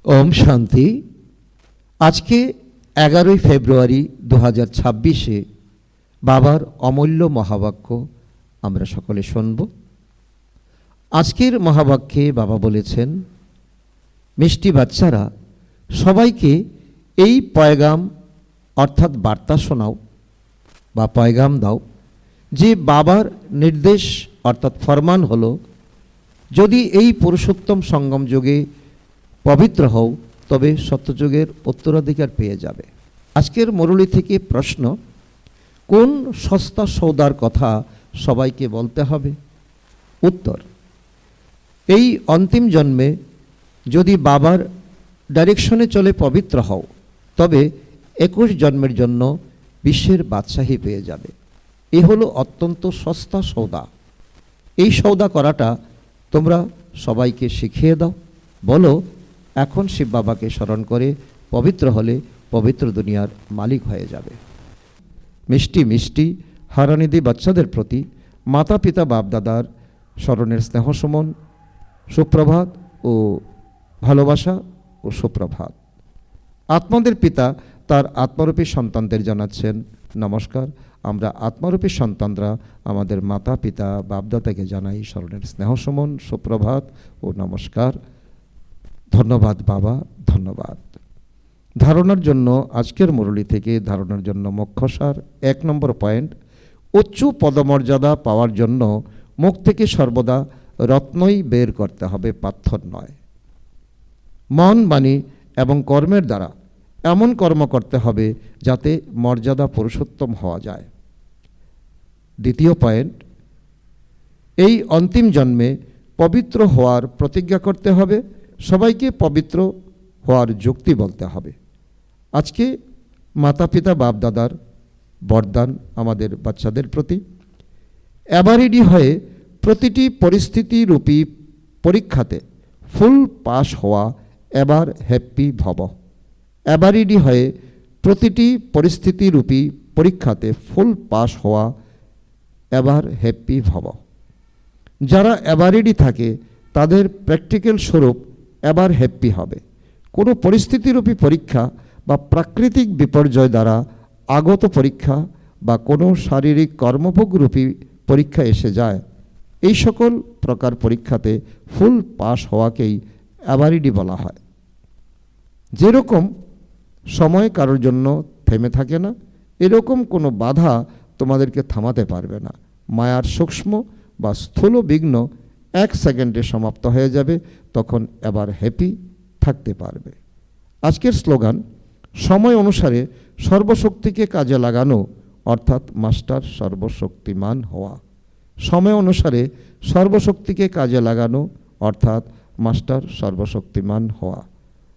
ওম শান্তি। আজকে 11ই ফেব্রুয়ারি 2026-এ বাবার অমূল্য মহাবাক্য আমরা সকলে শুনব। আজকের মহাবাক্যে বাবা বলেছেন, মিষ্টি বাচ্চারা, সবাইকে এই পয়গাম অর্থাৎ বার্তা শোনাও বা পয়গাম দাও যে বাবার নির্দেশ অর্থাৎ ফরমান হলো, যদি এই পুরুষোত্তম সঙ্গম যুগে পবিত্র হও তবে সত্যযুগের উত্তরাধিকার পেয়ে যাবে। আজকের মুরলী থেকে প্রশ্ন, কোন সস্তা সৌদার কথা সবাইকে বলতে হবে? উত্তর, এই অন্তিম জন্মে যদি বাবার ডাইরেকশনে চলে পবিত্র হও তবে 21 জন্মের জন্য বিশ্বের বাদশাহী পেয়ে যাবে। এ হলো অত্যন্ত সস্তা সৌদা। এই সৌদা করাটা তোমরা সবাইকে শিখিয়ে দাও। বলো, এখন শিব বাবাকে স্মরণ করে পবিত্র হলে পবিত্র দুনিয়ার মালিক হয়ে যাবে। মিষ্টি মিষ্টি হারানিধি বাচ্চাদের প্রতি মাতা পিতা বাপদাদার স্মরণের স্নেহসুমন, সুপ্রভাত ও ভালোবাসা ও সুপ্রভাত। আত্মাদের পিতা তার আত্মরূপী সন্তানদের জানাচ্ছেন নমস্কার। আমরা আত্মরূপী সন্তানরা আমাদের মাতা পিতা বাপদাদাকে জানাই স্মরণের স্নেহসুমন, সুপ্রভাত ও নমস্কার। ধন্যবাদ বাবা, ধন্যবাদ। ধারণার জন্য আজকের মুরলী থেকে ধারণার জন্য মুখ্যসার 1 নম্বর পয়েন্ট, উচ্চ পদমর্যাদা পাওয়ার জন্য মুখ থেকে সর্বদা রত্নই বের করতে হবে, পাথর নয়। মন, বাণী এবং কর্মের দ্বারা এমন কর্ম করতে হবে যাতে মর্যাদা পুরুষোত্তম হওয়া যায়। দ্বিতীয় পয়েন্ট, এই অন্তিম জন্মে পবিত্র হওয়ার প্রতিজ্ঞা করতে হবে, সবাইকে পবিত্র হওয়ার যুক্তি বলতে হবে। আজকে মাতা পিতা বাপদাদার বরদান আমাদের বাচ্চাদের প্রতি, এবারেডি হয়ে প্রতিটি পরিস্থিতিরূপী পরীক্ষাতে ফুল পাস হওয়া, এবার হ্যাপি ভব। এবারেডি হয়ে প্রতিটি পরিস্থিতিরূপী পরীক্ষাতে ফুল পাস হওয়া, এবার হ্যাপি ভব। যারা এবারেডি থাকে তাদের প্র্যাকটিক্যাল স্বরূপ এবার হ্যাপি হবে। কোনো পরিস্থিতিরূপী পরীক্ষা বা প্রাকৃতিক বিপর্যয় দ্বারা আগত পরীক্ষা বা কোনো শারীরিক কর্মভোগরূপী পরীক্ষা এসে যায়, এই সকল প্রকার পরীক্ষাতে ফুল পাস হওয়াকেই এবারিডি বলা হয়। যেরকম সময় কারোর জন্য থেমে থাকে না, এরকম কোনো বাধা তোমাদেরকে থামাতে পারবে না। মায়ার সূক্ষ্ম বা স্থূল বিঘ্ন 1 সেকেন্ডে সমাপ্ত হয়ে যাবে, তখন এবার হ্যাপি থাকতে পারবে। আজকের স্লোগান, সময় অনুসারে সর্বশক্তিকে কাজে লাগানো অর্থাৎ মাস্টার সর্বশক্তিমান হওয়া। সময় অনুসারে সর্বশক্তিকে কাজে লাগানো অর্থাৎ মাস্টার সর্বশক্তিমান হওয়া।